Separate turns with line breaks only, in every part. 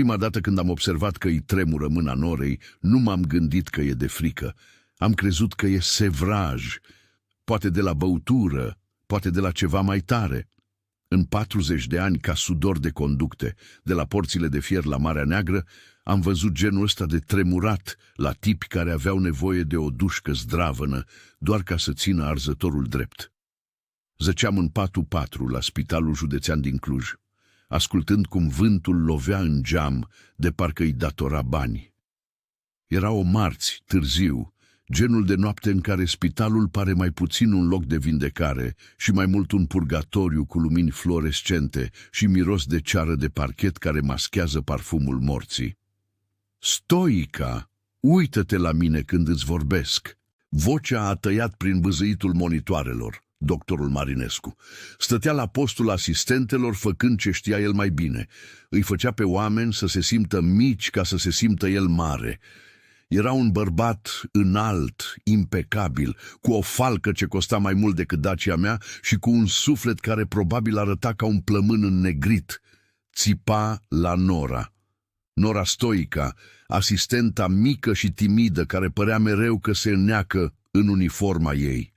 Prima dată când am observat că îi tremură mâna Norei, nu m-am gândit că e de frică. Am crezut că e sevraj, poate de la băutură, poate de la ceva mai tare. În 40 de ani, ca sudor de conducte, de la porțile de fier la Marea Neagră, am văzut genul ăsta de tremurat la tipi care aveau nevoie de o dușcă zdravănă, doar ca să țină arzătorul drept. Zăceam în patul 4 la Spitalul Județean din Cluj, ascultând cum vântul lovea în geam de parcă îi datora bani. Era o marți, târziu, genul de noapte în care spitalul pare mai puțin un loc de vindecare și mai mult un purgatoriu cu lumini fluorescente și miros de ceară de parchet care maschează parfumul morții. Stoica, uită-te la mine când îți vorbesc. Vocea a tăiat prin bâzâitul monitoarelor. Doctorul Marinescu stătea la postul asistentelor făcând ce știa el mai bine. Îi făcea pe oameni să se simtă mici ca să se simtă el mare. Era un bărbat înalt, impecabil, cu o falcă ce costa mai mult decât Dacia mea și cu un suflet care probabil arăta ca un plămân înnegrit. Țipa la Nora. Nora Stoica, asistenta mică și timidă care părea mereu că se înneacă în uniforma ei.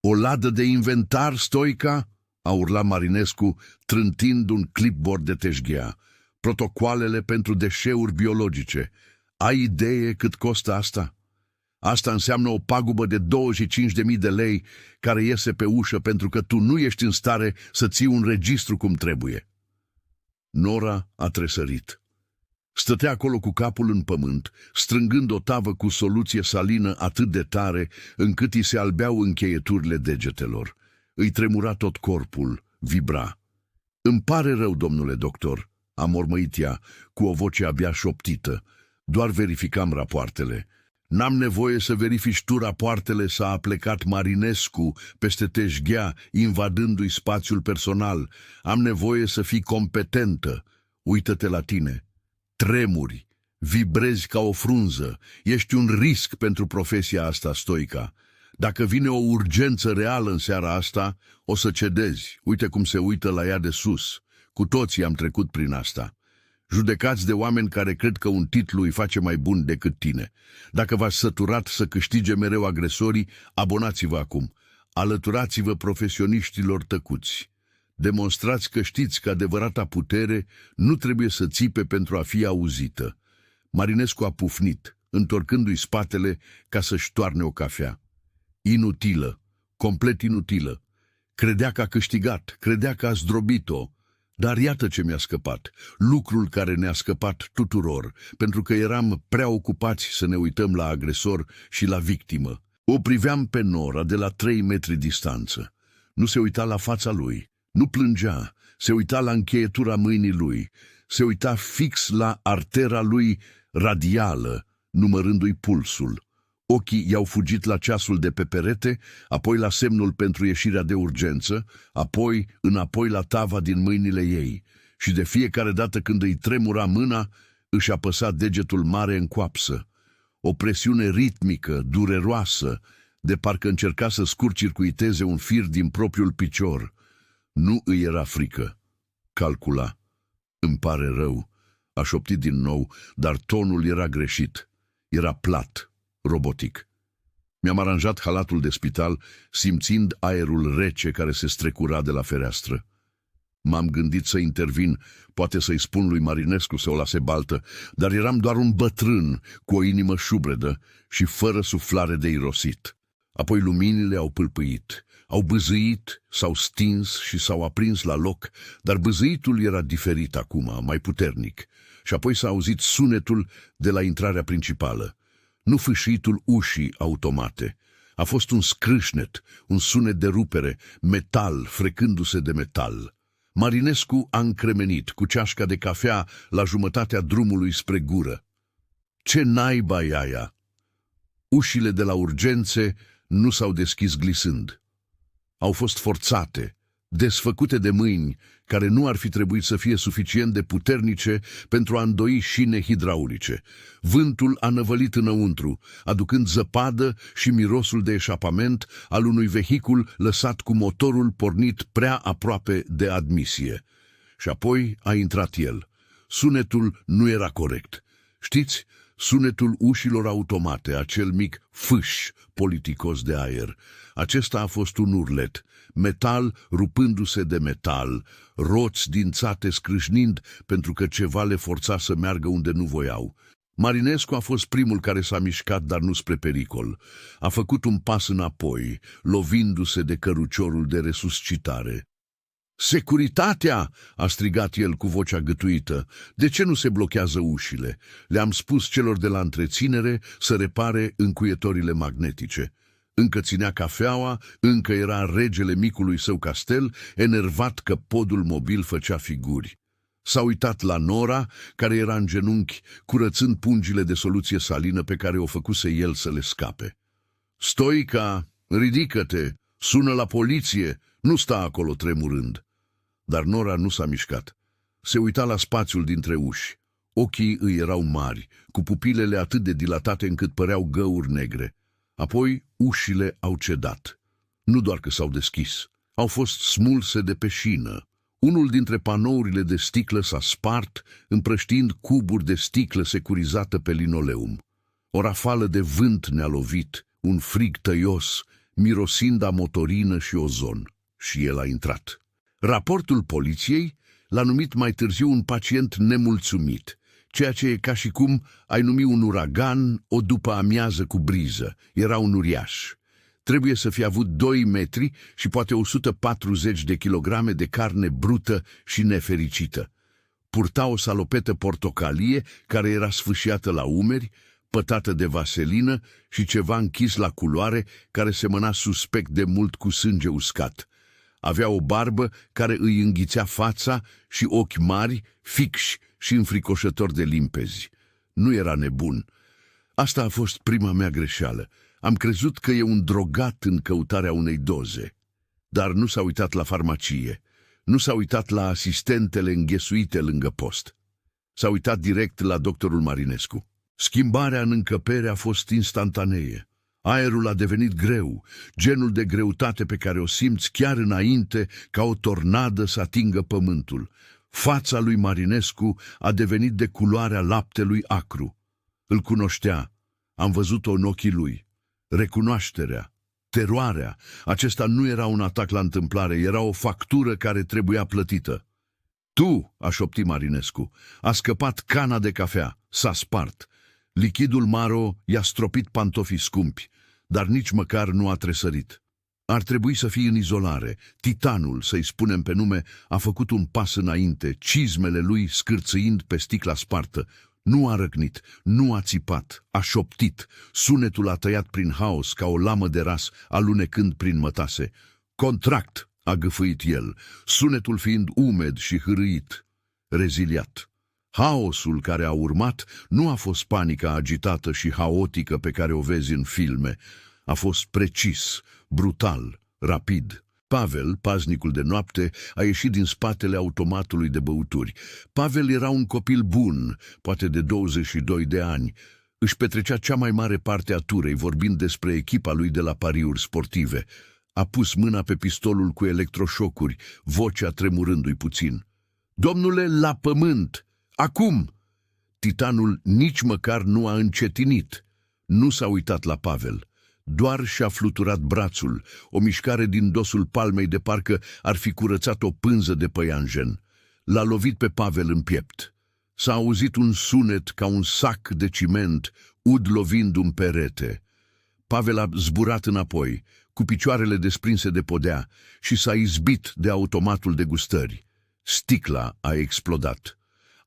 "O ladă de inventar, Stoica?" a urlat Marinescu, trântind un clipboard de teșghea. "Protocoalele pentru deșeuri biologice. Ai idee cât costă asta? Asta înseamnă o pagubă de 25.000 de lei care iese pe ușă pentru că tu nu ești în stare să ții un registru cum trebuie." Nora a tresărit. Stătea acolo cu capul în pământ, strângând o tavă cu soluție salină atât de tare încât îi se albeau încheieturile degetelor. Îi tremura tot corpul, vibra. "Îmi pare rău, domnule doctor," a mormăit ea, cu o voce abia șoptită. "Doar verificam rapoartele." "N-am nevoie să verifici tu rapoartele," s-a aplecat Marinescu peste teșghea, invadându-i spațiul personal. "Am nevoie să fii competentă. Uită-te la tine. Tremuri, vibrezi ca o frunză, ești un risc pentru profesia asta, Stoica. Dacă vine o urgență reală în seara asta, o să cedezi. Uite cum se uită la ea de sus. Cu toții am trecut prin asta. Judecați de oameni care cred că un titlu îi face mai bun decât tine. Dacă v-ați săturat să câștige mereu agresorii, abonați-vă acum. Alăturați-vă profesioniștilor tăcuți. Demonstrați că știți că adevărata putere nu trebuie să țipe pentru a fi auzită." Marinescu a pufnit, întorcându-i spatele ca să-și toarne o cafea. Inutilă, complet inutilă. Credea că a câștigat, credea că a zdrobit-o. Dar iată ce mi-a scăpat, lucrul care ne-a scăpat tuturor, pentru că eram prea ocupați să ne uităm la agresor și la victimă. O priveam pe Nora de la 3 metri distanță. Nu se uita la fața lui. Nu plângea, se uita la încheietura mâinii lui, se uita fix la artera lui radială, numărându-i pulsul. Ochii i-au fugit la ceasul de pe perete, apoi la semnul pentru ieșirea de urgență, apoi înapoi la tava din mâinile ei și de fiecare dată când îi tremura mâna, își apăsa degetul mare în coapsă. O presiune ritmică, dureroasă, de parcă încerca să scurt-circuiteze un fir din propriul picior. Nu îi era frică. Calcula. "Îmi pare rău," a șoptit din nou, dar tonul era greșit. Era plat, robotic. Mi-am aranjat halatul de spital, simțind aerul rece care se strecura de la fereastră. M-am gândit să intervin, poate să-i spun lui Marinescu să o lase baltă, dar eram doar un bătrân cu o inimă șubredă și fără suflare de irosit. Apoi luminile au pâlpâit. Au bâzâit, s-au stins și s-au aprins la loc, dar bâzâitul era diferit acum, mai puternic. Și apoi s-a auzit sunetul de la intrarea principală. Nu fâșitul ușii automate. A fost un scrâșnet, un sunet de rupere, metal frecându-se de metal. Marinescu a încremenit cu ceașca de cafea la jumătatea drumului spre gură. "Ce naiba e aia?" Ușile de la urgențe nu s-au deschis glisând. Au fost forțate, desfăcute de mâini care nu ar fi trebuit să fie suficient de puternice pentru a îndoi șine hidraulice. Vântul a năvălit înăuntru, aducând zăpadă și mirosul de eșapament al unui vehicul lăsat cu motorul pornit prea aproape de admisie. Și apoi a intrat el. Sunetul nu era corect. Știți, sunetul ușilor automate, acel mic fâș politicos de aer. Acesta a fost un urlet, metal rupându-se de metal, roți dințate scrâșnind pentru că ceva le forța să meargă unde nu voiau. Marinescu a fost primul care s-a mișcat, dar nu spre pericol. A făcut un pas înapoi, lovindu-se de căruciorul de resuscitare. Securitatea!" a strigat el cu vocea gâtuită. De ce nu se blochează ușile? Le-am spus celor de la întreținere să repare încuietorile magnetice. Încă ținea cafeaua, încă era regele micului său castel, enervat că podul mobil făcea figuri. S-a uitat la Nora, care era în genunchi, curățând pungile de soluție salină pe care o făcuse el să le scape. Stoica, ridică-te, sună la poliție, nu sta acolo tremurând." Dar Nora nu s-a mișcat. Se uita la spațiul dintre uși. Ochii îi erau mari, cu pupilele atât de dilatate încât păreau găuri negre. Apoi ușile au cedat. Nu doar că s-au deschis, au fost smulse de pe șină. Unul dintre panourile de sticlă s-a spart, împrăștiind cuburi de sticlă securizată pe linoleum. O rafală de vânt ne-a lovit, un frig tăios, mirosind a motorină și ozon. Și el a intrat. Raportul poliției l-a numit mai târziu un pacient nemulțumit, ceea ce e ca și cum ai numi un uragan o după amiază cu briză. Era un uriaș. Trebuie să fie avut 2 metri și poate 140 de kilograme de carne brută și nefericită. Purta o salopetă portocalie care era sfâșiată la umeri, pătată de vaselină și ceva închis la culoare care semăna suspect de mult cu sânge uscat. Avea o barbă care îi înghițea fața și ochi mari, fixi și înfricoșători de limpezi. Nu era nebun. Asta a fost prima mea greșeală. Am crezut că e un drogat în căutarea unei doze. Dar nu s-a uitat la farmacie. Nu s-a uitat la asistentele înghesuite lângă post. S-a uitat direct la doctorul Marinescu. Schimbarea în încăpere a fost instantanee. Aerul a devenit greu, genul de greutate pe care o simți chiar înainte ca o tornadă să atingă pământul. Fața lui Marinescu a devenit de culoarea laptelui acru. Îl cunoștea. Am văzut-o în ochii lui. Recunoașterea, teroarea, acesta nu era un atac la întâmplare, era o factură care trebuia plătită. Tu, a șoptit Marinescu, a scăpat cana de cafea, s-a spart. Lichidul maro i-a stropit pantofii scumpi, dar nici măcar nu a tresărit. Ar trebui să fie în izolare. Titanul, să-i spunem pe nume, a făcut un pas înainte, cizmele lui scârțâind pe sticla spartă. Nu a răcnit, nu a țipat, a șoptit. Sunetul a tăiat prin haos ca o lamă de ras, alunecând prin mătase. Contract, a gâfâit el, sunetul fiind umed și hârâit, reziliat. Haosul care a urmat nu a fost panica agitată și haotică pe care o vezi în filme. A fost precis, brutal, rapid. Pavel, paznicul de noapte, a ieșit din spatele automatului de băuturi. Pavel era un copil bun, poate de 22 de ani. Își petrecea cea mai mare parte a turei, vorbind despre echipa lui de la pariuri sportive. A pus mâna pe pistolul cu electroșocuri, vocea tremurându-i puțin. Domnule, la pământ! Acum! Titanul nici măcar nu a încetinit. Nu s-a uitat la Pavel. Doar și-a fluturat brațul, o mișcare din dosul palmei de parcă ar fi curățat o pânză de păianjen. L-a lovit pe Pavel în piept. S-a auzit un sunet ca un sac de ciment, ud lovind un perete. Pavel a zburat înapoi, cu picioarele desprinse de podea, și s-a izbit de automatul de gustări. Sticla a explodat.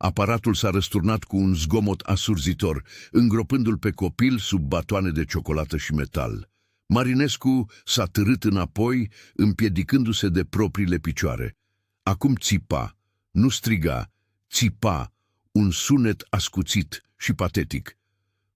Aparatul s-a răsturnat cu un zgomot asurzitor, îngropându-l pe copil sub batoane de ciocolată și metal. Marinescu s-a târât înapoi, împiedicându-se de propriile picioare. Acum țipa, nu striga, țipa, un sunet ascuțit și patetic.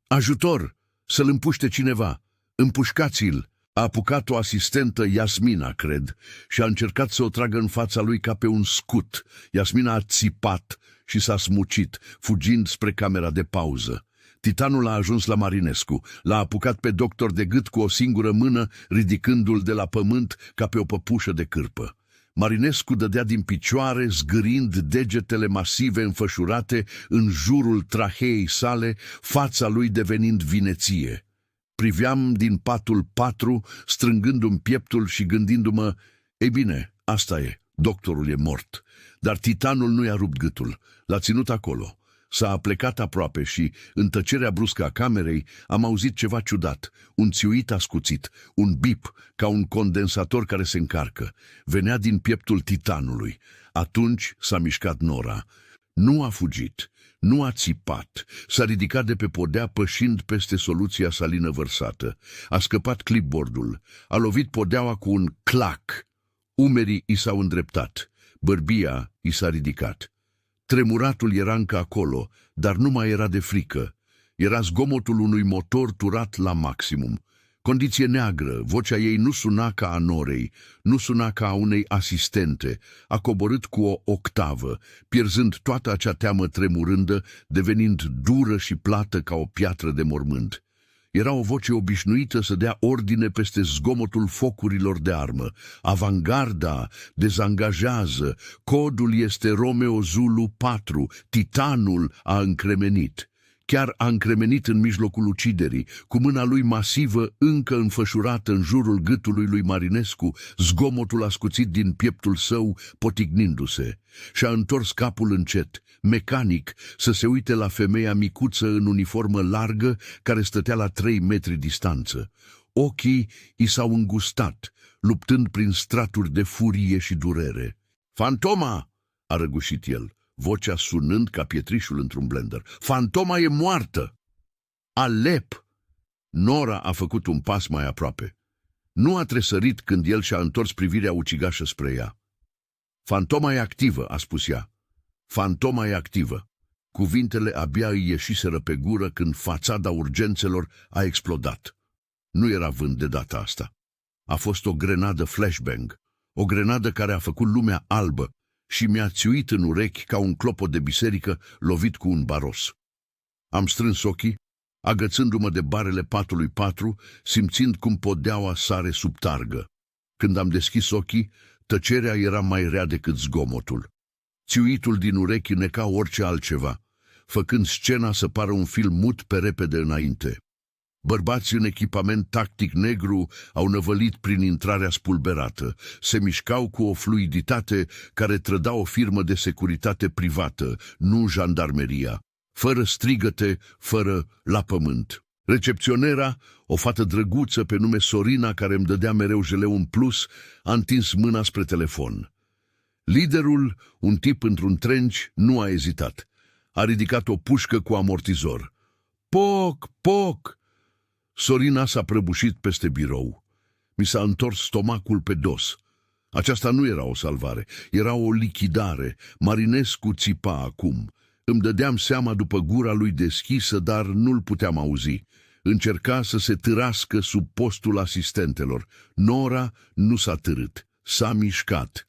Ajutor! Să-l împuște cineva! Împușcați-l! A apucat o asistentă, Iasmina, cred, și a încercat să o tragă în fața lui ca pe un scut. Iasmina a țipat și s-a smucit, fugind spre camera de pauză. Titanul a ajuns la Marinescu, l-a apucat pe doctor de gât cu o singură mână, ridicându-l de la pământ ca pe o păpușă de cârpă. Marinescu dădea din picioare, zgârind degetele masive înfășurate în jurul traheei sale, fața lui devenind vineție. Priveam din patul 4, strângându-mi pieptul și gândindu-mă, ei bine, asta e, doctorul e mort. Dar titanul nu i-a rupt gâtul, l-a ținut acolo. S-a plecat aproape și, în tăcerea bruscă a camerei, am auzit ceva ciudat, un țiuit ascuțit, un bip, ca un condensator care se încarcă. Venea din pieptul titanului. Atunci s-a mișcat Nora. Nu a fugit, nu a țipat, s-a ridicat de pe podea pășind peste soluția salină vărsată. A scăpat clipboardul, a lovit podeaua cu un clac. Umerii i s-au îndreptat, bărbia i s-a ridicat. Tremuratul era încă acolo, dar nu mai era de frică. Era zgomotul unui motor turat la maximum. Condiție neagră, vocea ei nu suna ca a Norei, nu suna ca a unei asistente, a coborât cu o octavă, pierzând toată acea teamă tremurândă, devenind dură și plată ca o piatră de mormânt. Era o voce obișnuită să dea ordine peste zgomotul focurilor de armă. Avangarda dezangajează, codul este Romeo Zulu 4, titanul a încremenit. Chiar a încremenit în mijlocul uciderii, cu mâna lui masivă încă înfășurată în jurul gâtului lui Marinescu, zgomotul ascuțit din pieptul său potignindu-se. Și-a întors capul încet, mecanic, să se uite la femeia micuță în uniformă largă care stătea la 3 metri distanță. Ochii i s-au îngustat, luptând prin straturi de furie și durere. "Fantoma!" a răgușit el, vocea sunând ca pietrișul într-un blender. "Fantoma e moartă!" "Alep!" Nora a făcut un pas mai aproape. Nu a tresărit când el și-a întors privirea ucigașă spre ea. "Fantoma e activă," a spus ea. "Fantoma e activă." Cuvintele abia îi ieșiseră pe gură când fațada urgențelor a explodat. Nu era vânt de data asta. A fost o grenadă flashbang, o grenadă care a făcut lumea albă și mi-a țiuit în urechi ca un clopot de biserică lovit cu un baros. Am strâns ochii, agățându-mă de barele patului 4, simțind cum podeaua sare sub targă. Când am deschis ochii, tăcerea era mai rea decât zgomotul. Țiuitul din urechi neca orice altceva, făcând scena să pară un film mut pe repede înainte. Bărbații în echipament tactic negru au năvălit prin intrarea spulberată. Se mișcau cu o fluiditate care trăda o firmă de securitate privată, nu jandarmeria. Fără strigăte, fără la pământ. Recepționera, o fată drăguță pe nume Sorina, care îmi dădea mereu jeleu în plus, a întins mâna spre telefon. Liderul, un tip într-un trench, nu a ezitat. A ridicat o pușcă cu amortizor. "Poc, poc!" Sorina s-a prăbușit peste birou. Mi s-a întors stomacul pe dos. Aceasta nu era o salvare, era o lichidare. Marinescu țipa acum. Îmi dădeam seama după gura lui deschisă, dar nu-l puteam auzi. Încerca să se târască sub postul asistentelor. Nora nu s-a târât, s-a mișcat.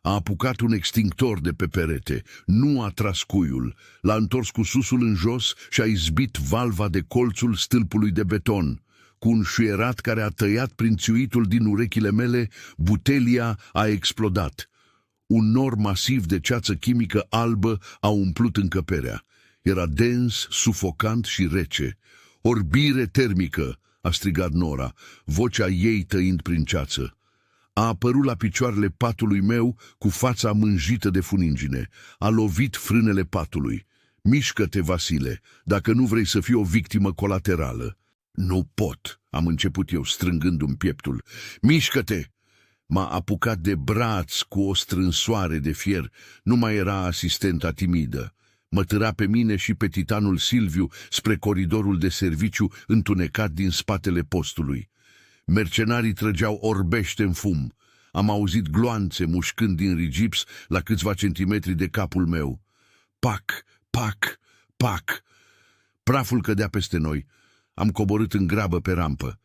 A apucat un extinctor de pe perete, nu a tras cuiul, l-a întors cu susul în jos și a izbit valva de colțul stâlpului de beton. Cu un șuierat care a tăiat prin țiuitul din urechile mele, butelia a explodat. Un nor masiv de ceață chimică albă a umplut încăperea. Era dens, sufocant și rece. "Orbire termică!" a strigat Nora, vocea ei tăind prin ceață. A apărut la picioarele patului meu cu fața mânjită de funingine. A lovit frânele patului. "Mișcă-te, Vasile, dacă nu vrei să fii o victimă colaterală." "Nu pot," am început eu, strângându-mi pieptul. "Mișcă-te!" M-a apucat de braț cu o strânsoare de fier. Nu mai era asistenta timidă. Mă târa pe mine și pe titanul Silviu spre coridorul de serviciu întunecat din spatele postului. Mercenarii trăgeau orbește în fum. Am auzit gloanțe mușcând din rigips la câțiva centimetri de capul meu. Pac, pac, pac. Praful cădea peste noi. Am coborât în grabă pe rampă.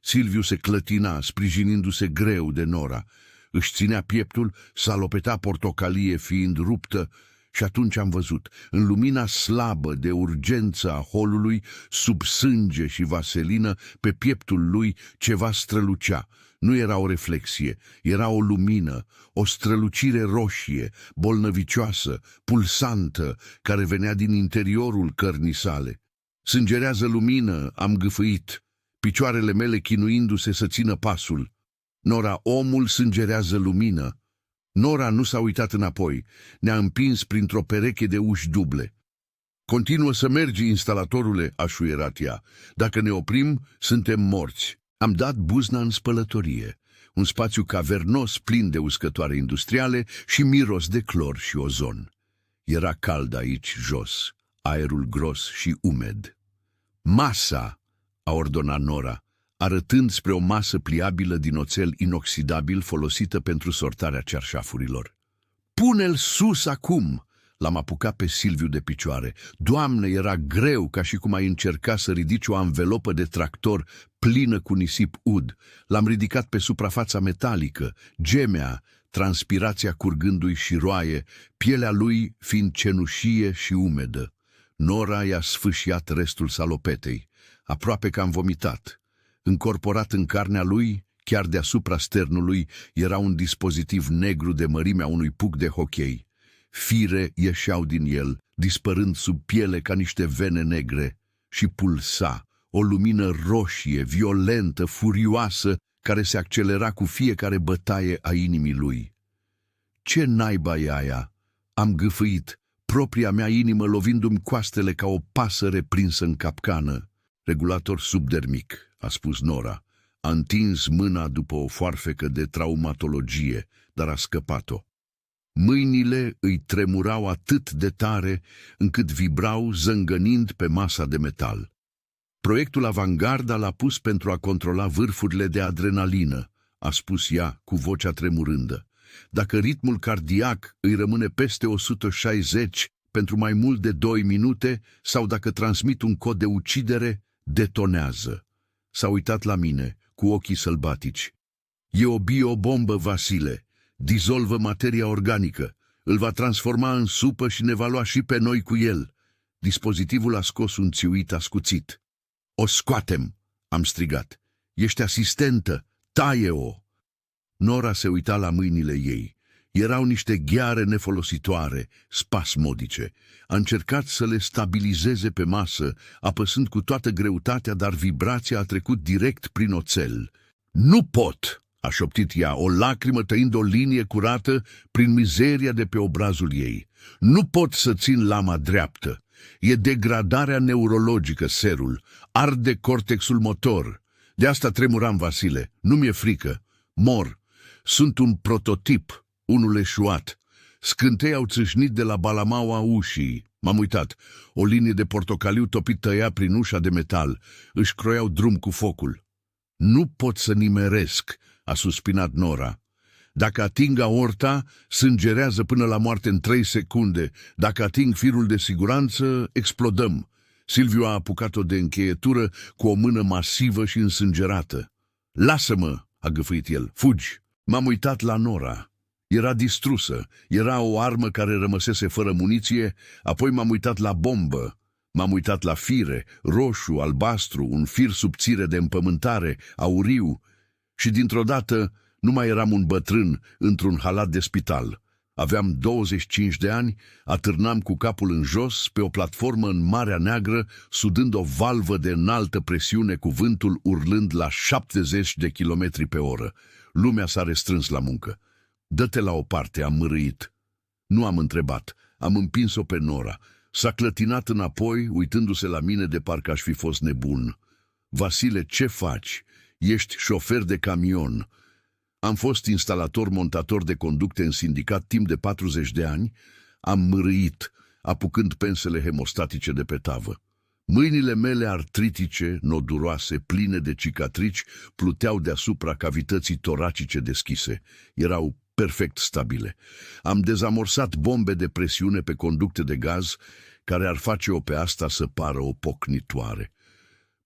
Silviu se clătina, sprijinindu-se greu de Nora. Își ținea pieptul, salopeta portocalie fiind ruptă, și atunci am văzut, în lumina slabă de urgență a holului, sub sânge și vaselină, pe pieptul lui ceva strălucea. Nu era o reflexie, era o lumină, o strălucire roșie, bolnăvicioasă, pulsantă, care venea din interiorul cărnii sale. Sângerează lumină, am gâfâit, picioarele mele chinuindu-se să țină pasul. Nora, omul sângerează lumină. Nora nu s-a uitat înapoi, ne-a împins printr-o pereche de uși duble. Continuă să mergi, instalatorule, a șuierat ea. Dacă ne oprim, suntem morți. Am dat buzna în spălătorie, un spațiu cavernos plin de uscătoare industriale și miros de clor și ozon. Era cald aici jos, aerul gros și umed. Masa, a ordonat Nora, arătând spre o masă pliabilă din oțel inoxidabil folosită pentru sortarea cearșafurilor. Pune-l sus acum! L-am apucat pe Silviu de picioare. Doamne, era greu, ca și cum ai încerca să ridici o anvelopă de tractor plină cu nisip ud. L-am ridicat pe suprafața metalică, gemea, transpirația curgându-i și roaie, pielea lui fiind cenușie și umedă. Nora i-a sfâșiat restul salopetei. Aproape că am vomitat. Încorporat în carnea lui, chiar deasupra sternului, era un dispozitiv negru de mărimea unui puc de hochei. Fire ieșeau din el, dispărând sub piele ca niște vene negre, și pulsa, o lumină roșie, violentă, furioasă, care se accelera cu fiecare bătaie a inimii lui. Ce naiba e aia? Am gâfâit, propria mea inimă lovindu-mi coastele ca o pasăre prinsă în capcană. Regulator subdermic, a spus Nora. A întins mâna după o foarfecă de traumatologie, dar a scăpat-o. Mâinile îi tremurau atât de tare încât vibrau zângănind pe masa de metal. Proiectul Avangard l-a pus pentru a controla vârfurile de adrenalină, a spus ea cu vocea tremurândă. Dacă ritmul cardiac îi rămâne peste 160 pentru mai mult de 2 minute sau dacă transmit un cod de ucidere, detonează. S-a uitat la mine, cu ochii sălbatici. E o biobombă, Vasile. Dizolvă materia organică, îl va transforma în supă și ne va lua și pe noi cu el. Dispozitivul a scos un țiuit ascuțit. O scoatem, am strigat. Ești asistentă, taie-o! Nora se uita la mâinile ei. Erau niște gheare nefolositoare, spasmodice. A încercat să le stabilizeze pe masă, apăsând cu toată greutatea, dar vibrația a trecut direct prin oțel. Nu pot! A șoptit ea, o lacrimă tăind o linie curată prin mizeria de pe obrazul ei. Nu pot să țin lama dreaptă. E degradarea neurologică, serul. Arde cortexul motor. De asta tremuram, Vasile. Nu mi-e frică. Mor. Sunt un prototip, unul eșuat. Scântei au țâșnit de la balamaua ușii. M-am uitat. O linie de portocaliu topit tăia prin ușa de metal. Își croiau drum cu focul. Nu pot să nimeresc, a suspinat Nora. Dacă ating aorta, sângerează până la moarte în 3 secunde. Dacă ating firul de siguranță, explodăm. Silviu a apucat-o de încheietură cu o mână masivă și însângerată. Lasă-mă, a gâfâit el, fugi. M-am uitat la Nora. Era distrusă, era o armă care rămăsese fără muniție, apoi m-am uitat la bombă. M-am uitat la fire, roșu, albastru, un fir subțire de împământare, auriu, și dintr-o dată nu mai eram un bătrân într-un halat de spital. Aveam 25 de ani, atârnam cu capul în jos pe o platformă în Marea Neagră, sudând o valvă de înaltă presiune cu vântul urlând la 70 de kilometri pe oră. Lumea s-a restrâns la muncă. Dă-te la o parte, am mărâit. Nu am întrebat, am împins-o pe Nora. S-a clătinat înapoi, uitându-se la mine de parcă aș fi fost nebun. Vasile, ce faci? Ești șofer de camion. Am fost instalator-montator de conducte în sindicat timp de 40 de ani. Am mărâit, apucând pensele hemostatice de pe tavă. Mâinile mele artritice, noduroase, pline de cicatrici, pluteau deasupra cavității toracice deschise. Erau perfect stabile. Am dezamorsat bombe de presiune pe conducte de gaz, care ar face-o pe asta să pară o pocnitoare.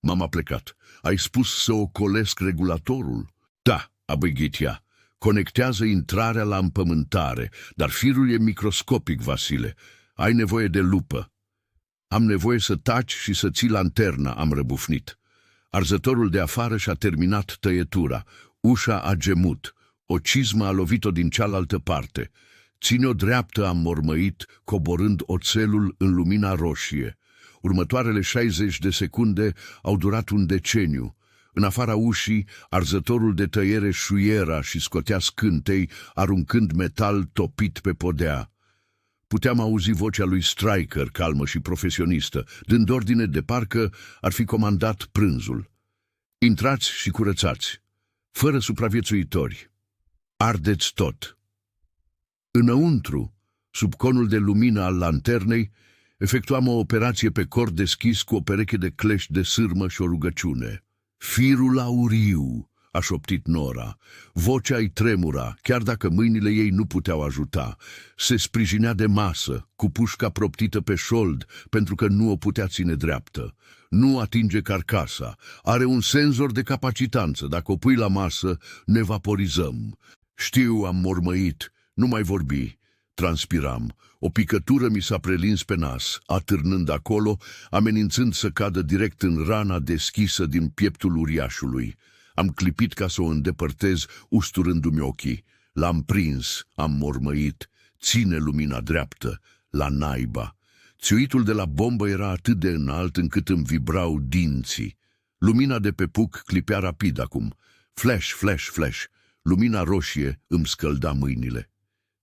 M-am aplecat. Ai spus să ocolesc regulatorul? Da, a băghit ea. Conectează intrarea la împământare, dar firul e microscopic, Vasile. Ai nevoie de lupă. Am nevoie să taci și să ții lanterna, am răbufnit. Arzătorul de afară și-a terminat tăietura. Ușa a gemut, o cizmă a lovit-o din cealaltă parte. Ține-o dreaptă, am mormăit, coborând oțelul în lumina roșie. Următoarele 60 de secunde au durat un deceniu. În afara ușii, arzătorul de tăiere șuiera și scotea scântei, aruncând metal topit pe podea. Puteam auzi vocea lui Striker, calmă și profesionistă, dând ordine de parcă ar fi comandat prânzul. Intrați și curățați, fără supraviețuitori. Ardeți tot. Înăuntru, sub conul de lumină al lanternei, efectuam o operație pe cord deschis cu o pereche de clești de sârmă și o rugăciune. Firul auriu, a șoptit Nora. Vocea îi tremura, chiar dacă mâinile ei nu puteau ajuta. Se sprijinea de masă, cu pușca proptită pe șold, pentru că nu o putea ține dreaptă. Nu atinge carcasa. Are un senzor de capacitanță. Dacă o pui la masă, ne vaporizăm. Știu, am mormăit. Nu mai vorbi. Transpiram. O picătură mi s-a prelins pe nas, atârnând acolo, amenințând să cadă direct în rana deschisă din pieptul uriașului. Am clipit ca să o îndepărtez, usturându-mi ochii. L-am prins, am mormăit. Ține lumina dreaptă, la naiba. Țiuitul de la bombă era atât de înalt încât îmi vibrau dinții. Lumina de pe puc clipea rapid acum. Flash, flash, flash. Lumina roșie îmi scălda mâinile.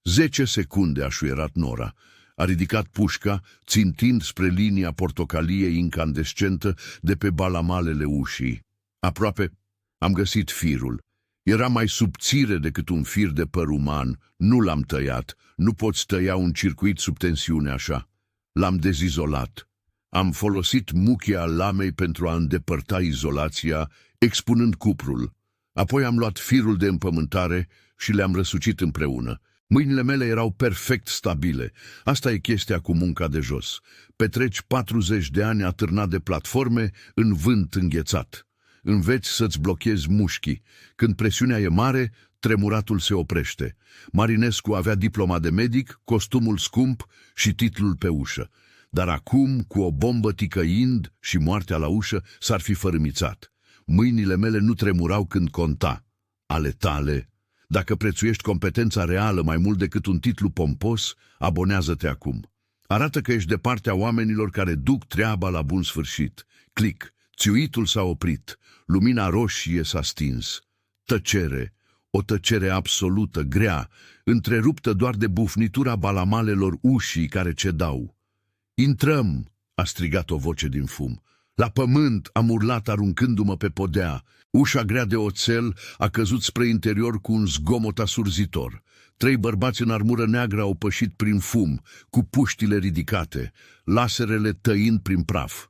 10 secunde a șuierat Nora. A ridicat pușca, țintind spre linia portocalie incandescentă de pe balamalele ușii. Aproape am găsit firul. Era mai subțire decât un fir de păr uman. Nu l-am tăiat. Nu poți tăia un circuit sub tensiune așa. L-am dezizolat. Am folosit muchia lamei pentru a îndepărta izolația, expunând cuprul. Apoi am luat firul de împământare și le-am răsucit împreună. Mâinile mele erau perfect stabile. Asta e chestia cu munca de jos. Petreci 40 de ani atârnat de platforme în vânt înghețat. Înveți să-ți blochezi mușchii. Când presiunea e mare, tremuratul se oprește. Marinescu avea diploma de medic, costumul scump și titlul pe ușă. Dar acum, cu o bombă ticăind și moartea la ușă, s-ar fi fărâmițat. Mâinile mele nu tremurau când conta. Ale tale. Dacă prețuiești competența reală mai mult decât un titlu pompos, abonează-te acum. Arată că ești de partea oamenilor care duc treaba la bun sfârșit. Clic. Țiuitul s-a oprit. Lumina roșie s-a stins. Tăcere. O tăcere absolută, grea, întreruptă doar de bufnitura balamalelor ușii care cedau. Intrăm, a strigat o voce din fum. La pământ, am urlat aruncându-mă pe podea. Ușa grea de oțel a căzut spre interior cu un zgomot asurzitor. 3 bărbați în armură neagră au pășit prin fum, cu puștile ridicate, laserele tăind prin praf.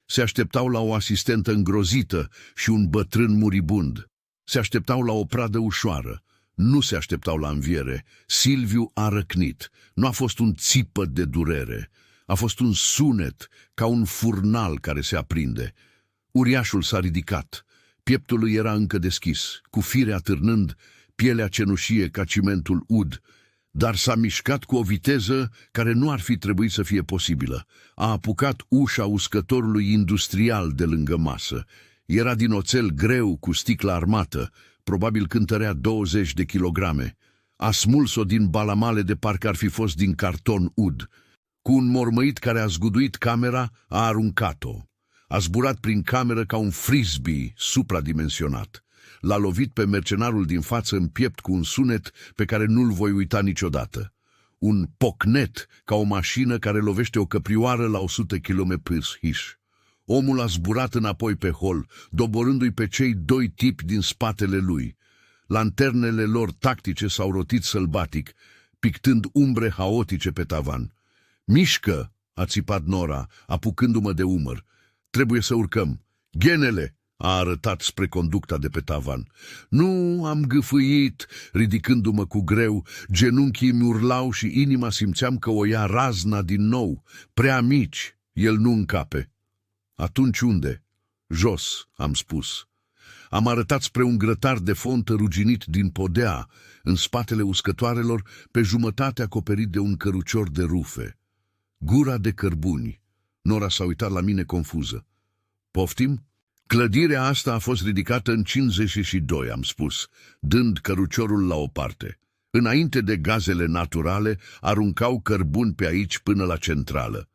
Se așteptau la o asistentă îngrozită și un bătrân muribund. Se așteptau la o pradă ușoară. Nu se așteptau la înviere. Silviu a răcnit. Nu a fost un țipăt de durere. A fost un sunet, ca un furnal care se aprinde. Uriașul s-a ridicat. Pieptul lui era încă deschis, cu fire atârnând, pielea cenușie ca cimentul ud, dar s-a mișcat cu o viteză care nu ar fi trebuit să fie posibilă. A apucat ușa uscătorului industrial de lângă masă. Era din oțel greu cu sticlă armată, probabil cântărea 20 de kilograme. A smuls-o din balamale de parcă ar fi fost din carton ud. Cu un mormăit care a zguduit camera, a aruncat-o. A zburat prin cameră ca un frisbee supradimensionat. L-a lovit pe mercenarul din față în piept cu un sunet pe care nu-l voi uita niciodată. Un pocnet, ca o mașină care lovește o căprioară la 100 km/h. Omul a zburat înapoi pe hol, doborându-i pe cei 2 tipi din spatele lui. Lanternele lor tactice s-au rotit sălbatic, pictând umbre haotice pe tavan. Mișcă, a țipat Nora, apucându-mă de umăr. Trebuie să urcăm. Ghenele, a arătat spre conducta de pe tavan. Nu, am gâfâit, ridicându-mă cu greu, genunchii mi urlau și inima simțeam că o ia razna din nou. Prea mici, el nu încape. Atunci unde? Jos, am spus. Am arătat spre un grătar de fontă ruginit din podea, în spatele uscătoarelor, pe jumătate acoperit de un cărucior de rufe. Gura de cărbuni. Nora s-a uitat la mine confuză. Poftim? Clădirea asta a fost ridicată în 52, am spus, dând căruciorul la o parte. Înainte de gazele naturale, aruncau cărbuni pe aici până la centrală.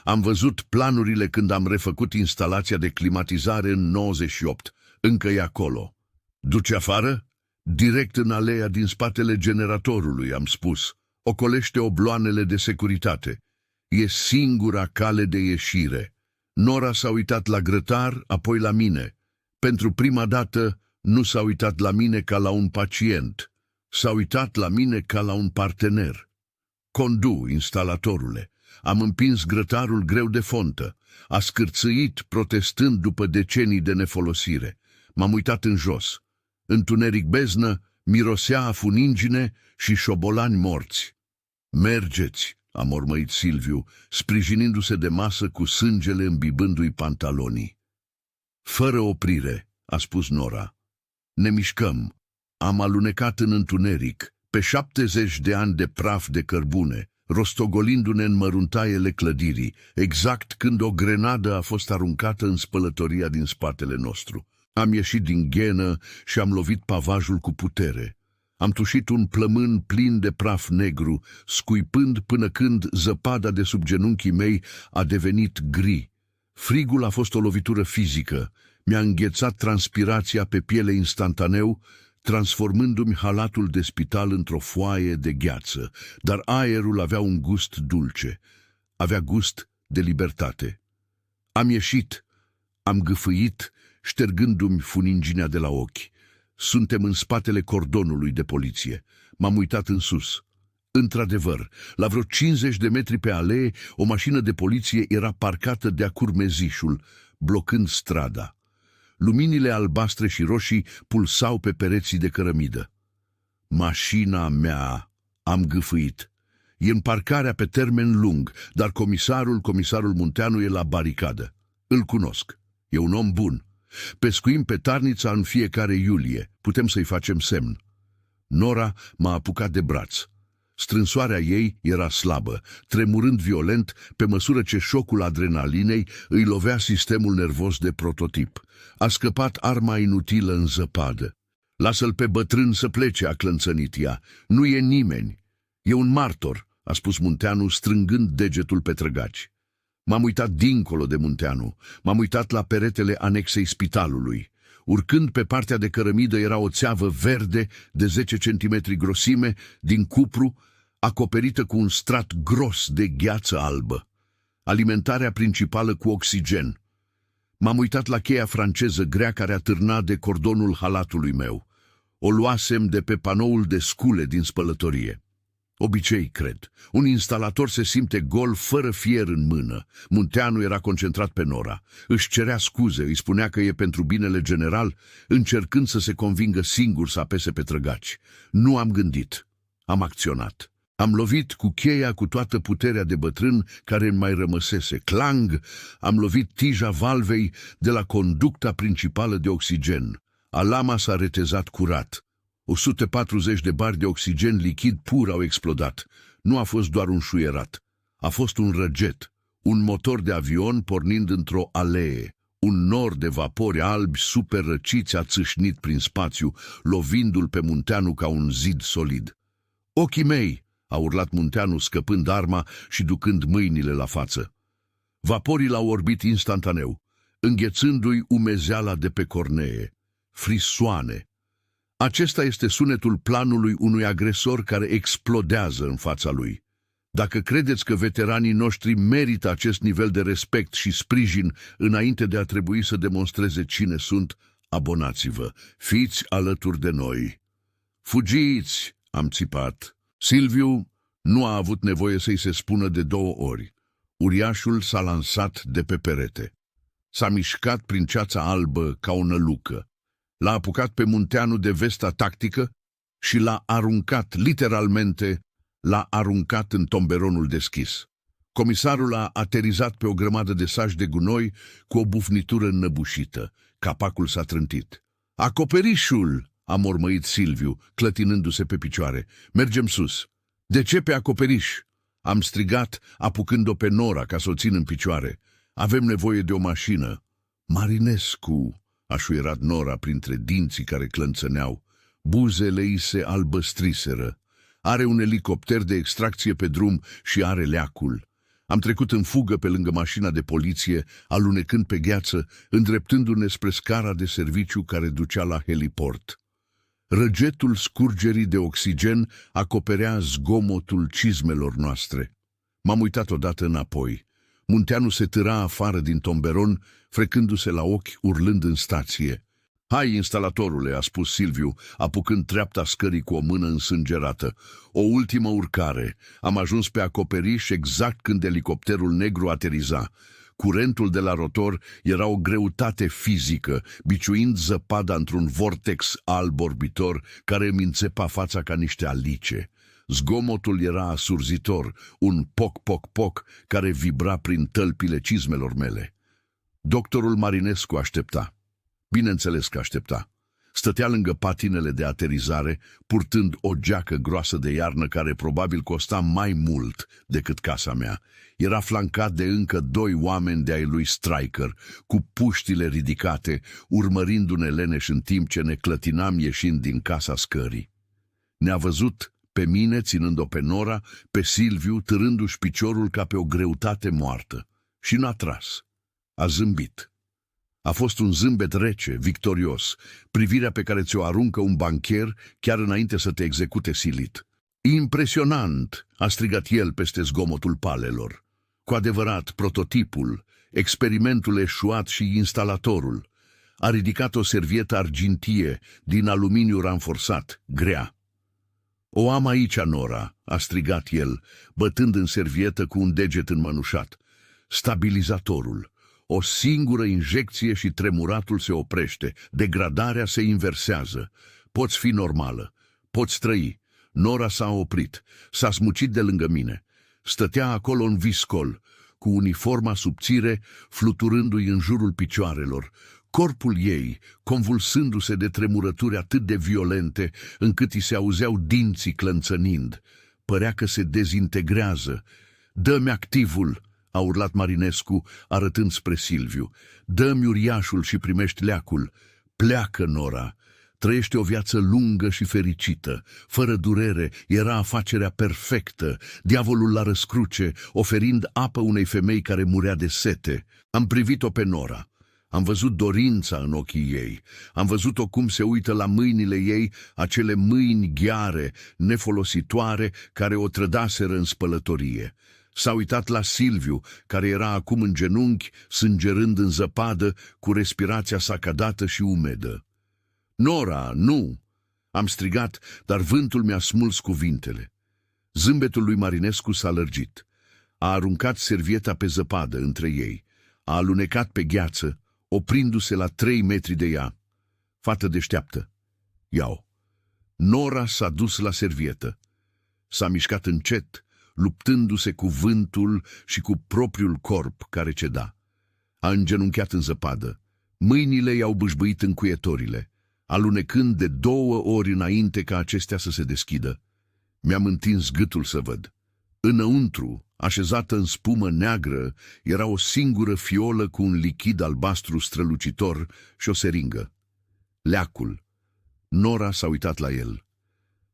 Am văzut planurile când am refăcut instalația de climatizare în 98. Încă e acolo. Duce afară? Direct în aleea din spatele generatorului, am spus. Ocolește obloanele de securitate. E singura cale de ieșire. Nora s-a uitat la grătar, apoi la mine. Pentru prima dată nu s-a uitat la mine ca la un pacient. S-a uitat la mine ca la un partener. Condu, instalatorule. Am împins grătarul greu de fontă. A scârțâit, protestând după decenii de nefolosire. M-am uitat în jos. Întuneric beznă, mirosea a funingine și șobolani morți. Mergeți, a mormăit Silviu, sprijinindu-se de masă cu sângele îmbibându-i pantalonii. Fără oprire, a spus Nora. Ne mișcăm. Am alunecat în întuneric, pe 70 de ani de praf de cărbune, rostogolindu-ne în măruntaiele clădirii, exact când o grenadă a fost aruncată în spălătoria din spatele nostru. Am ieșit din ghenă și am lovit pavajul cu putere. Am tușit un plămân plin de praf negru, scuipând până când zăpada de sub genunchii mei a devenit gri. Frigul a fost o lovitură fizică. Mi-a înghețat transpirația pe piele instantaneu, transformându-mi halatul de spital într-o foaie de gheață, dar aerul avea un gust dulce. Avea gust de libertate. Am ieșit, am gâfâit, ștergându-mi funinginea de la ochi. Suntem în spatele cordonului de poliție. M-am uitat în sus. Într-adevăr, la vreo 50 de metri pe alee, o mașină de poliție era parcată de-a curmezișul, blocând strada. Luminile albastre și roșii pulsau pe pereții de cărămidă. Mașina mea, am gâfâit. E în parcarea pe termen lung, dar comisarul Munteanu e la baricadă. Îl cunosc. E un om bun. Pescuim pe Tarnița în fiecare iulie. Putem să-i facem semn. Nora m-a apucat de braț. Strânsoarea ei era slabă, tremurând violent pe măsură ce șocul adrenalinei îi lovea sistemul nervos de prototip. A scăpat arma inutilă în zăpadă. Lasă-l pe bătrân să plece, a clănțănit ea. Nu e nimeni. E un martor, a spus Munteanu, strângând degetul pe trăgaci. M-am uitat dincolo de Munteanu. M-am uitat la peretele anexei spitalului. Urcând pe partea de cărămidă era o țeavă verde de 10 centimetri grosime, din cupru, acoperită cu un strat gros de gheață albă. Alimentarea principală cu oxigen. M-am uitat la cheia franceză grea care atârna de cordonul halatului meu. O luasem de pe panoul de scule din spălătorie. Obicei, cred. Un instalator se simte gol fără fier în mână. Munteanu era concentrat pe Nora. Își cerea scuze, îi spunea că e pentru binele general, încercând să se convingă singur să apese pe trăgaci. Nu am gândit. Am acționat. Am lovit cu cheia cu toată puterea de bătrân care îmi mai rămăsese. Clang! Am lovit tija valvei de la conducta principală de oxigen. Alama s-a retezat curat. 140 de bari de oxigen lichid pur au explodat. Nu a fost doar un șuierat. A fost un răget. Un motor de avion pornind într-o alee. Un nor de vapori albi super răciți a țâșnit prin spațiu, lovindu-l pe Munteanu ca un zid solid. Ochii mei! A urlat Munteanu, scăpând arma și ducând mâinile la față. Vaporii l-au orbit instantaneu, înghețându-i umezeala de pe cornee. Frisoane. Acesta este sunetul planului unui agresor care explodează în fața lui. Dacă credeți că veteranii noștri merită acest nivel de respect și sprijin înainte de a trebui să demonstreze cine sunt, abonați-vă, fiți alături de noi. Fugiți, am țipat. Silviu nu a avut nevoie să-i se spună de 2 ori. Uriașul s-a lansat de pe perete. S-a mișcat prin ceața albă ca o nălucă. L-a apucat pe Munteanu de vesta tactică și l-a aruncat, literalmente, l-a aruncat în tomberonul deschis. Comisarul a aterizat pe o grămadă de saci de gunoi cu o bufnitură înnăbușită. Capacul s-a trântit. Acoperișul! A mormăit Silviu, clătinându-se pe picioare. Mergem sus. De ce pe acoperiș? Am strigat, apucând-o pe Nora ca să o țin în picioare. Avem nevoie de o mașină. Marinescu, a șuierat Nora printre dinții care clănțăneau. Buzele ei se albăstriseră. Are un elicopter de extracție pe drum și are leacul. Am trecut în fugă pe lângă mașina de poliție, alunecând pe gheață, îndreptându-ne spre scara de serviciu care ducea la heliport. Răgetul scurgerii de oxigen acoperea zgomotul cizmelor noastre. M-am uitat odată înapoi. Munteanu se târa afară din tomberon, frecându-se la ochi, urlând în stație. "Hai, instalatorule," a spus Silviu, apucând treapta scării cu o mână însângerată. "O ultimă urcare. Am ajuns pe acoperiș exact când elicopterul negru ateriza. Curentul de la rotor era o greutate fizică, biciuind zăpada într-un vortex alb orbitor care îmi înțepa fața ca niște alice. Zgomotul era asurzitor, un poc-poc-poc care vibra prin tălpile cizmelor mele. Doctorul Marinescu aștepta. Bineînțeles că aștepta. Stătea lângă patinele de aterizare, purtând o geacă groasă de iarnă care probabil costa mai mult decât casa mea. Era flancat de încă 2 oameni de-ai lui Stryker, cu puștile ridicate, urmărindu-ne leneși în timp ce ne clătinam ieșind din casa scării. Ne-a văzut pe mine ținând-o pe Nora, pe Silviu târându-și piciorul ca pe o greutate moartă. Și n-a tras. A zâmbit. A fost un zâmbet rece, victorios, privirea pe care ți-o aruncă un bancher chiar înainte să te execute silit. "Impresionant!" a strigat el peste zgomotul palelor. Cu adevărat, prototipul, experimentul eșuat și instalatorul. A ridicat o servietă argintie din aluminiu ranforsat, grea. "O am aici, Nora," a strigat el, bătând în servietă cu un deget înmănușat. "Stabilizatorul. O singură injecție și tremuratul se oprește, degradarea se inversează. Poți fi normală, poți trăi." Nora s-a oprit, s-a smucit de lângă mine. Stătea acolo în viscol, cu uniforma subțire fluturându-i în jurul picioarelor, corpul ei convulsându-se de tremurături atât de violente încât îi se auzeau dinții clănțănind. Părea că se dezintegrează. "Dă-mi activul!" a urlat Marinescu, arătând spre Silviu. "Dă-mi uriașul și primești leacul. Pleacă, Nora. Trăiește o viață lungă și fericită. Fără durere, era afacerea perfectă. Diavolul la răscruce, oferind apă unei femei care murea de sete." Am privit-o pe Nora. Am văzut dorința în ochii ei. Am văzut-o cum se uită la mâinile ei, acele mâini gheare, nefolositoare, care o trădaseră în spălătorie. S-a uitat la Silviu, care era acum în genunchi, sângerând în zăpadă, cu respirația sacadată și umedă. "Nora, nu!" am strigat, dar vântul mi-a smuls cuvintele. Zâmbetul lui Marinescu s-a lărgit. A aruncat servieta pe zăpadă între ei. A alunecat pe gheață, oprindu-se la 3 metri de ea. "Fată deșteaptă, iau." Nora s-a dus la servietă. S-a mișcat încet, luptându-se cu vântul și cu propriul corp care ceda. A îngenunchiat în zăpadă. Mâinile i-au bâșbâit încuietorile, alunecând de 2 ori înainte ca acestea să se deschidă. Mi-am întins gâtul să văd. Înăuntru, așezată în spumă neagră, era o singură fiolă cu un lichid albastru strălucitor și o seringă. Leacul. Nora s-a uitat la el.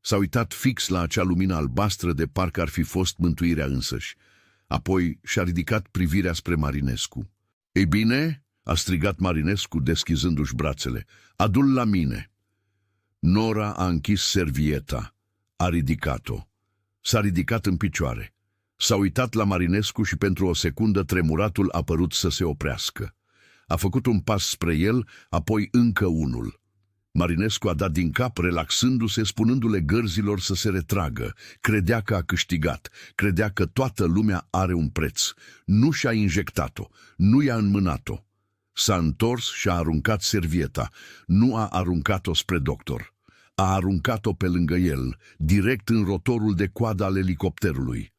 S-a uitat fix la acea lumină albastră de parcă ar fi fost mântuirea însăși. Apoi și-a ridicat privirea spre Marinescu. "Ei bine?" a strigat Marinescu, deschizându-și brațele. "Adu-l la mine." Nora a închis servieta. A ridicat-o. S-a ridicat în picioare. S-a uitat la Marinescu și pentru o secundă tremuratul a părut să se oprească. A făcut un pas spre el, apoi încă unul. Marinescu a dat din cap, relaxându-se, spunându-le gărzilor să se retragă. Credea că a câștigat, credea că toată lumea are un preț. Nu și-a injectat-o, nu i-a înmânat-o. S-a întors și a aruncat servieta. Nu a aruncat-o spre doctor. A aruncat-o pe lângă el, direct în rotorul de coadă al elicopterului.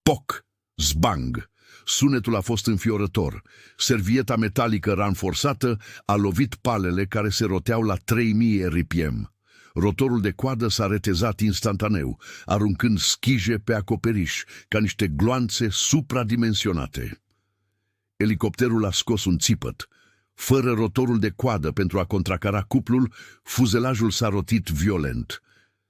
Poc! Zbang! Sunetul a fost înfiorător. Servieta metalică ranforsată a lovit palele care se roteau la 3000 RPM. Rotorul de coadă s-a retezat instantaneu, aruncând schije pe acoperiș, ca niște gloanțe supradimensionate. Elicopterul a scos un țipăt. Fără rotorul de coadă pentru a contracara cuplul, fuzelajul s-a rotit violent.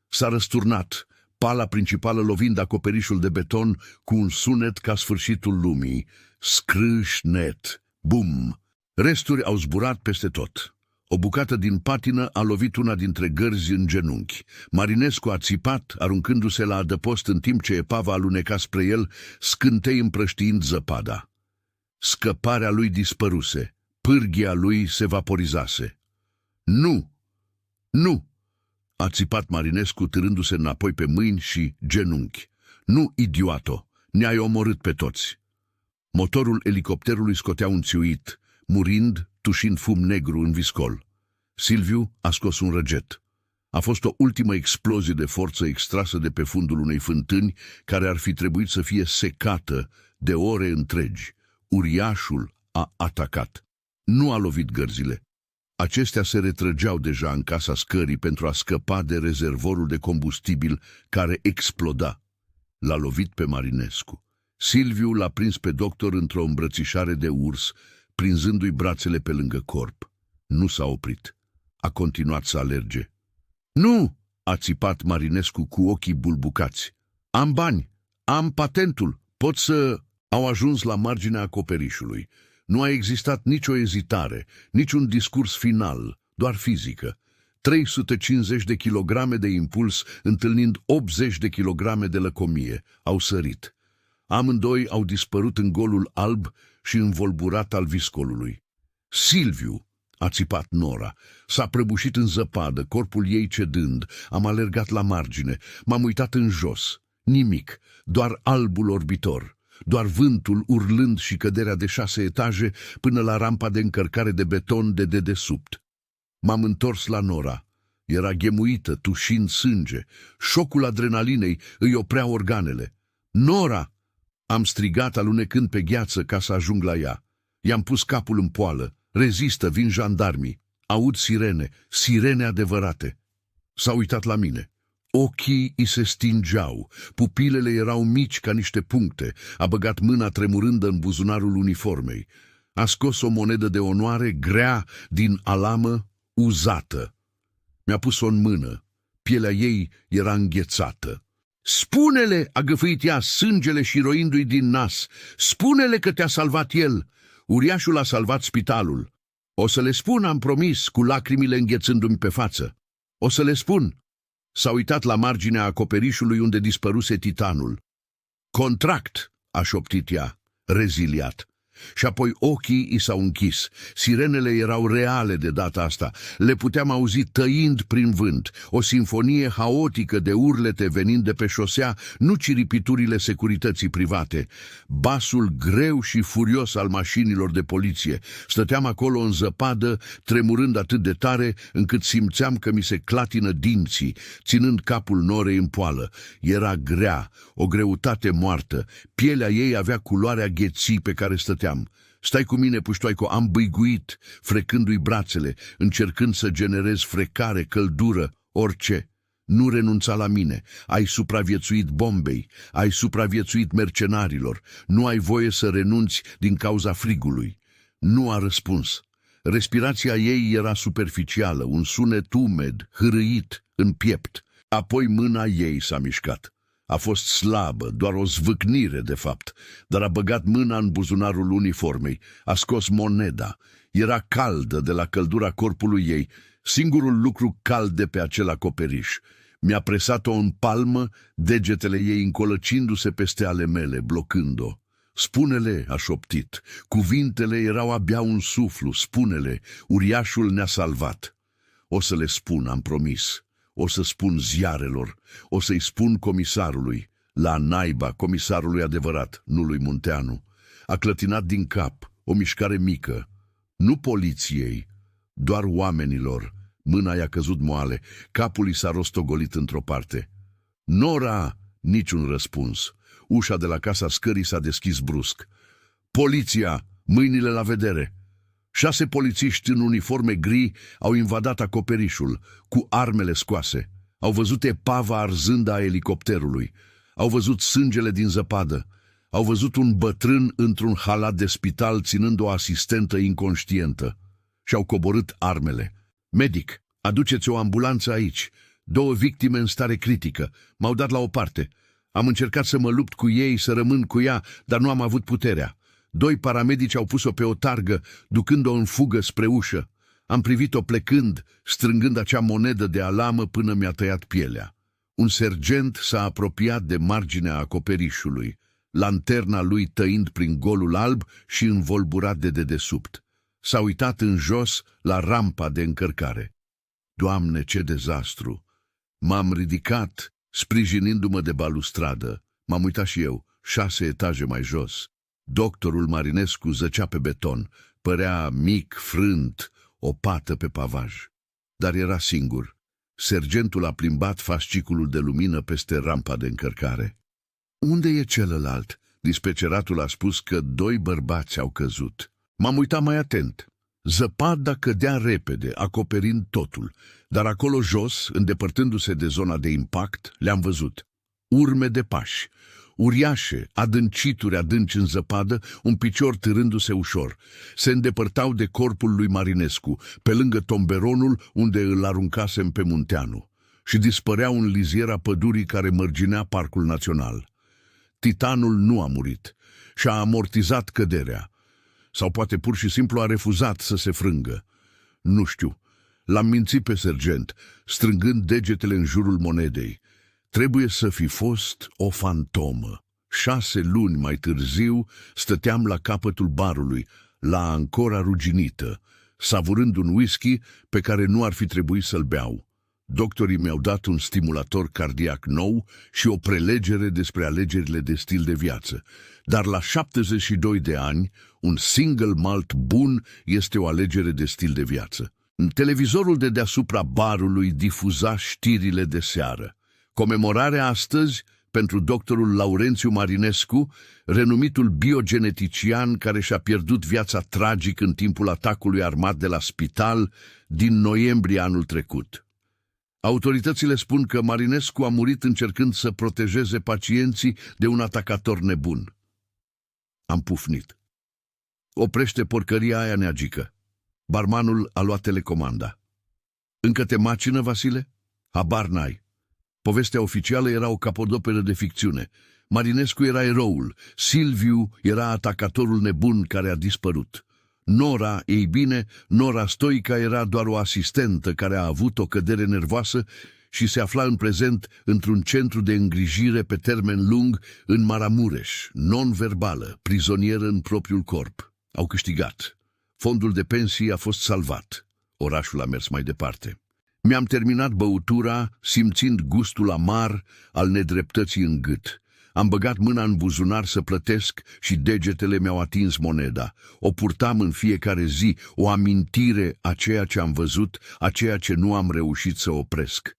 S-a răsturnat, pala principală lovind acoperișul de beton cu un sunet ca sfârșitul lumii. Scrâșnet! Bum! Resturi au zburat peste tot. O bucată din patină a lovit una dintre gărzi în genunchi. Marinescu a țipat, aruncându-se la adăpost în timp ce epava aluneca spre el, scântei împrăștiind zăpada. Scăparea lui dispăruse. Pârghia lui se vaporizase. Nu! Nu! A țipat Marinescu, târându-se înapoi pe mâini și genunchi. Nu, idioto! Ne-ai omorât pe toți! Motorul elicopterului scotea un țiuit, murind, tușind fum negru în viscol. Silviu a scos un răget. A fost o ultimă explozie de forță extrasă de pe fundul unei fântâni care ar fi trebuit să fie secată de ore întregi. Uriașul a atacat. Nu a lovit gărzile. Acestea se retrăgeau deja în casa scării pentru a scăpa de rezervorul de combustibil care exploda. L-a lovit pe Marinescu. Silviu l-a prins pe doctor într-o îmbrățișare de urs, prinzându-i brațele pe lângă corp. Nu s-a oprit. A continuat să alerge. Nu! A țipat Marinescu cu ochii bulbucați. Am bani, am patentul, pot să... Au ajuns la marginea acoperișului. Nu a existat nicio ezitare, niciun discurs final, doar fizică. 350 de kilograme de impuls întâlnind 80 de kilograme de lăcomie. Au sărit. Amândoi au dispărut în golul alb și învolburat al viscolului. Silviu! A țipat Nora. S-a prăbușit în zăpadă, corpul ei cedând. Am alergat la margine. M-am uitat în jos. Nimic, doar albul orbitor. Doar vântul urlând și căderea de 6 etaje până la rampa de încărcare de beton de dedesubt. M-am întors la Nora. Era ghemuită, tușind sânge. Șocul adrenalinei îi oprea organele. Nora! Am strigat alunecând pe gheață ca să ajung la ea. I-am pus capul în poală. Rezistă, vin jandarmii. Aud sirene, sirene adevărate. S-a uitat la mine. Ochii îi se stingeau, pupilele erau mici ca niște puncte. A băgat mâna tremurândă în buzunarul uniformei. A scos o monedă de onoare grea din alamă, uzată. Mi-a pus-o în mână. Pielea ei era înghețată. Spune-le, a gâfâit ea, sângele șiroindu-i din nas. Spune-le că te-a salvat el. Uriașul a salvat spitalul. O să le spun, am promis, cu lacrimile înghețându-mi pe față. O să le spun. S-a uitat la marginea acoperișului unde dispăruse titanul. Contract, a șoptit ea, reziliat. Și apoi ochii i s-au închis. Sirenele erau reale de data asta. Le puteam auzi tăind prin vânt. O simfonie haotică de urlete venind de pe șosea, nu ciripiturile securității private. Basul greu și furios al mașinilor de poliție. Stăteam acolo în zăpadă, tremurând atât de tare, încât simțeam că mi se clatină dinții, ținând capul Norei în poală. Era grea, o greutate moartă. Pielea ei avea culoarea gheții pe care stăteam. Stai cu mine, puștoaico, am bâiguit, frecându-i brațele, încercând să generez frecare, căldură, orice. Nu renunța la mine. Ai supraviețuit bombei, ai supraviețuit mercenarilor. Nu ai voie să renunți din cauza frigului. Nu a răspuns. Respirația ei era superficială, un sunet umed, hârâit, în piept. Apoi mâna ei s-a mișcat. A fost slabă, doar o zvâcnire, de fapt, dar a băgat mâna în buzunarul uniformei, a scos moneda. Era caldă de la căldura corpului ei, singurul lucru cald de pe acel acoperiș. Mi-a presat-o în palmă, degetele ei încolăcindu-se peste ale mele, blocând-o. Spune-le, a șoptit, cuvintele erau abia un suflu, spune-le, uriașul ne-a salvat. O să le spun, am promis. O să spun ziarelor, o să-i spun comisarului, la naiba, comisarului adevărat, nu lui Munteanu. A clătinat din cap, o mișcare mică, nu poliției, doar oamenilor. Mâna i-a căzut moale, capul i s-a rostogolit într-o parte. Nora! Niciun răspuns. Ușa de la casa scării s-a deschis brusc. Poliția! Mâinile la vedere! 6 polițiști în uniforme gri au invadat acoperișul, cu armele scoase. Au văzut epava arzând a elicopterului. Au văzut sângele din zăpadă. Au văzut un bătrân într-un halat de spital ținând o asistentă inconștientă. Și-au coborât armele. Medic, aduceți o ambulanță aici. 2 victime în stare critică. M-au dat la o parte. Am încercat să mă lupt cu ei, să rămân cu ea, dar nu am avut puterea. 2 paramedici au pus-o pe o targă, ducând-o în fugă spre ușă. Am privit-o plecând, strângând acea monedă de alamă până mi-a tăiat pielea. Un sergent s-a apropiat de marginea acoperișului, lanterna lui tăind prin golul alb și învolburat de dedesubt. S-a uitat în jos la rampa de încărcare. Doamne, ce dezastru! M-am ridicat, sprijinindu-mă de balustradă. M-am uitat și eu, 6 etaje mai jos. Doctorul Marinescu zăcea pe beton, părea mic, frânt, o pată pe pavaj. Dar era singur. Sergentul a plimbat fasciculul de lumină peste rampa de încărcare. Unde e celălalt? Dispeceratul a spus că 2 bărbați au căzut. M-am uitat mai atent. Zăpada cădea repede, acoperind totul, dar acolo jos, îndepărtându-se de zona de impact, le-am văzut. Urme de pași, uriașe, adâncituri adânci în zăpadă, un picior târându-se ușor. Se îndepărtau de corpul lui Marinescu, pe lângă tomberonul unde îl aruncasem pe Munteanu, și dispăreau în liziera pădurii care mărginea Parcul Național. Titanul nu a murit și a amortizat căderea. Sau poate pur și simplu a refuzat să se frângă. Nu știu. L-am mințit pe sergent, strângând degetele în jurul monedei. Trebuie să fi fost o fantomă. 6 luni mai târziu stăteam la capătul barului, la Ancora ruginită, savurând un whisky pe care nu ar fi trebuit să-l beau. Doctorii mi-au dat un stimulator cardiac nou și o prelegere despre alegerile de stil de viață. Dar la 72 de ani, un single malt bun este o alegere de stil de viață. Televizorul de deasupra barului difuza știrile de seară. Comemorarea astăzi pentru doctorul Laurențiu Marinescu, renumitul biogenetician care și-a pierdut viața tragic în timpul atacului armat de la spital din noiembrie anul trecut. Autoritățile spun că Marinescu a murit încercând să protejeze pacienții de un atacator nebun. Am pufnit. Oprește porcăria aia, neagică. Barmanul a luat telecomanda. Încă te macină, Vasile? Habar n-ai. Povestea oficială era o capodoperă de ficțiune. Marinescu era eroul, Silviu era atacatorul nebun care a dispărut. Nora, ei bine, Nora Stoica era doar o asistentă care a avut o cădere nervoasă și se afla în prezent într-un centru de îngrijire pe termen lung în Maramureș, non-verbală, prizonieră în propriul corp. Au câștigat. Fondul de pensii a fost salvat. Orașul a mers mai departe. Mi-am terminat băutura, simțind gustul amar al nedreptății în gât. Am băgat mâna în buzunar să plătesc și degetele mi-au atins moneda. O purtam în fiecare zi, o amintire a ceea ce am văzut, a ceea ce nu am reușit să opresc.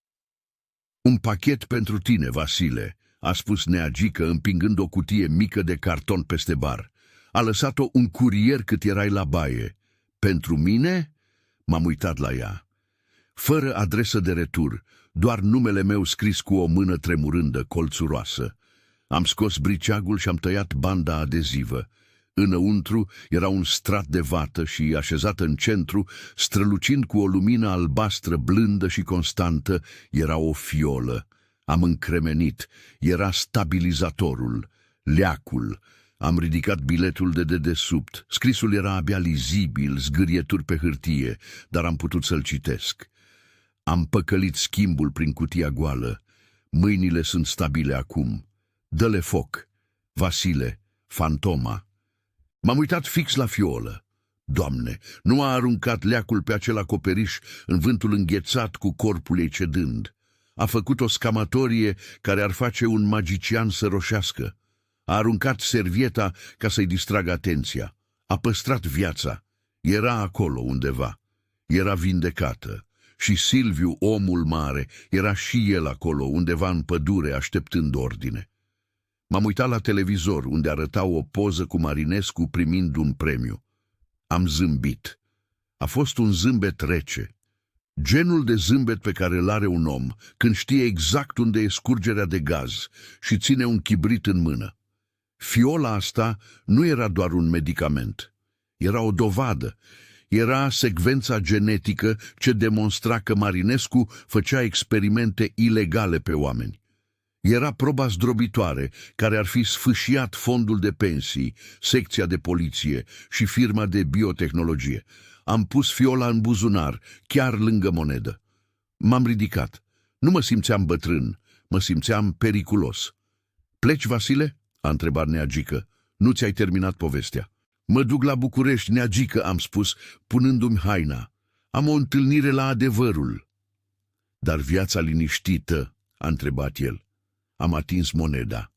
Un pachet pentru tine, Vasile, a spus neagică, împingând o cutie mică de carton peste bar. A lăsat-o un curier cât erai la baie. Pentru mine? M-am uitat la ea. Fără adresă de retur, doar numele meu scris cu o mână tremurândă, colțuroasă. Am scos briceagul și am tăiat banda adezivă. Înăuntru era un strat de vată și, așezat în centru, strălucind cu o lumină albastră blândă și constantă, era o fiolă. Am încremenit. Era stabilizatorul, leacul. Am ridicat biletul de dedesubt. Scrisul era abia lizibil, zgârieturi pe hârtie, dar am putut să-l citesc. Am păcălit schimbul prin cutia goală. Mâinile sunt stabile acum. Dă-le foc. Vasile, fantoma. M-am uitat fix la fiolă. Doamne, nu a aruncat leacul pe acel acoperiș în vântul înghețat cu corpul ei cedând. A făcut o scamatorie care ar face un magician să roșească. A aruncat servieta ca să-i distragă atenția. A păstrat viața. Era acolo undeva. Era vindecată. Și Silviu, omul mare, era și el acolo, undeva în pădure, așteptând ordine. M-am uitat la televizor, unde arăta o poză cu Marinescu primind un premiu. Am zâmbit. A fost un zâmbet rece. Genul de zâmbet pe care îl are un om când știe exact unde e scurgerea de gaz și ține un chibrit în mână. Fiola asta nu era doar un medicament. Era o dovadă. Era secvența genetică ce demonstra că Marinescu făcea experimente ilegale pe oameni. Era proba zdrobitoare care ar fi sfâșiat fondul de pensii, secția de poliție și firma de biotehnologie. Am pus fiola în buzunar, chiar lângă monedă. M-am ridicat. Nu mă simțeam bătrân, mă simțeam periculos. "Pleci, Vasile?" a întrebat Neagică. "Nu ți-ai terminat povestea." "Mă duc la București, Neagică," am spus, punându-mi haina. "Am o întâlnire la Adevărul." "Dar viața liniștită?" a întrebat el. Am atins moneda.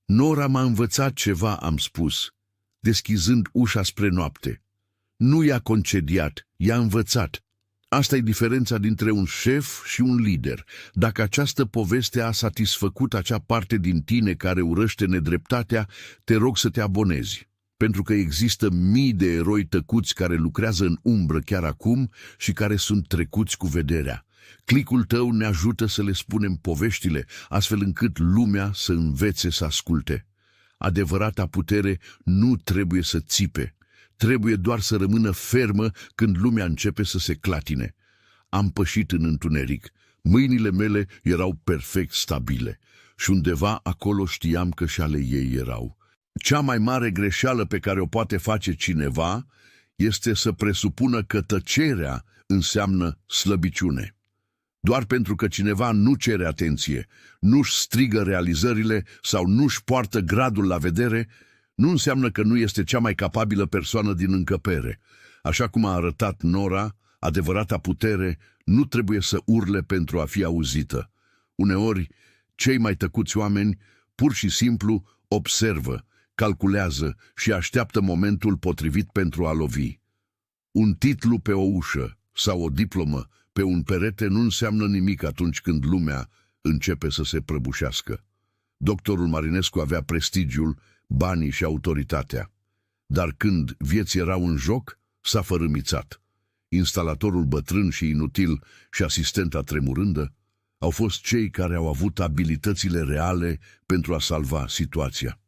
"Nora m-a învățat ceva," am spus, deschizând ușa spre noapte. "Nu i-a concediat, i-a învățat. Asta e diferența dintre un șef și un lider. Dacă această poveste a satisfăcut acea parte din tine care urăște nedreptatea, te rog să te abonezi. Pentru că există mii de eroi tăcuți care lucrează în umbră chiar acum și care sunt trecuți cu vederea. Clicul tău ne ajută să le spunem poveștile, astfel încât lumea să învețe să asculte. Adevărata putere nu trebuie să țipe. Trebuie doar să rămână fermă când lumea începe să se clatine. Am pășit în întuneric. Mâinile mele erau perfect stabile și undeva acolo știam că și ale ei erau. Cea mai mare greșeală pe care o poate face cineva este să presupună că tăcerea înseamnă slăbiciune. Doar pentru că cineva nu cere atenție, nu-și strigă realizările sau nu-și poartă gradul la vedere, nu înseamnă că nu este cea mai capabilă persoană din încăpere. Așa cum a arătat Nora, adevărata putere nu trebuie să urle pentru a fi auzită. Uneori, cei mai tăcuți oameni pur și simplu observă, calculează și așteaptă momentul potrivit pentru a lovi. Un titlu pe o ușă sau o diplomă pe un perete nu înseamnă nimic atunci când lumea începe să se prăbușească. Doctorul Marinescu avea prestigiul, banii și autoritatea. Dar când vieții erau în joc, s-a fărâmițat. Instalatorul bătrân și inutil și asistenta tremurândă au fost cei care au avut abilitățile reale pentru a salva situația.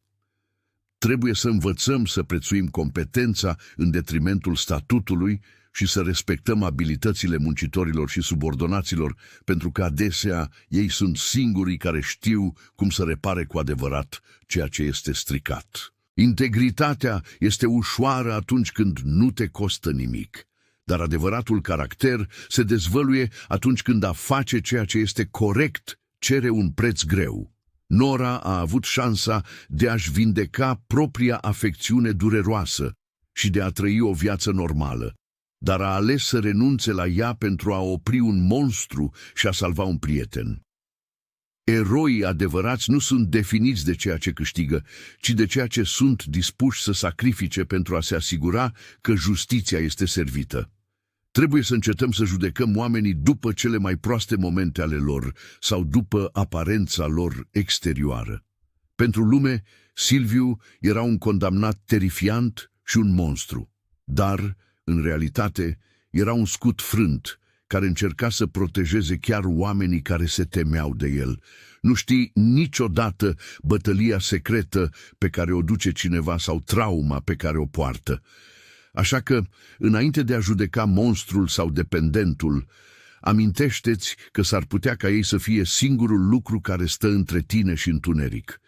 Trebuie să învățăm să prețuim competența în detrimentul statutului și să respectăm abilitățile muncitorilor și subordonaților, pentru că adesea ei sunt singurii care știu cum să repare cu adevărat ceea ce este stricat. Integritatea este ușoară atunci când nu te costă nimic, dar adevăratul caracter se dezvăluie atunci când a face ceea ce este corect cere un preț greu. Nora a avut șansa de a-și vindeca propria afecțiune dureroasă și de a trăi o viață normală, dar a ales să renunțe la ea pentru a opri un monstru și a salva un prieten. Eroii adevărați nu sunt definiți de ceea ce câștigă, ci de ceea ce sunt dispuși să sacrifice pentru a se asigura că justiția este servită. Trebuie să încetăm să judecăm oamenii după cele mai proaste momente ale lor sau după aparența lor exterioară. Pentru lume, Silviu era un condamnat terifiant și un monstru, dar, în realitate, era un scut frânt care încerca să protejeze chiar oamenii care se temeau de el. Nu știi niciodată bătălia secretă pe care o duce cineva sau trauma pe care o poartă. Așa că, înainte de a judeca monstrul sau dependentul, amintește-ți că s-ar putea ca ei să fie singurul lucru care stă între tine și întuneric.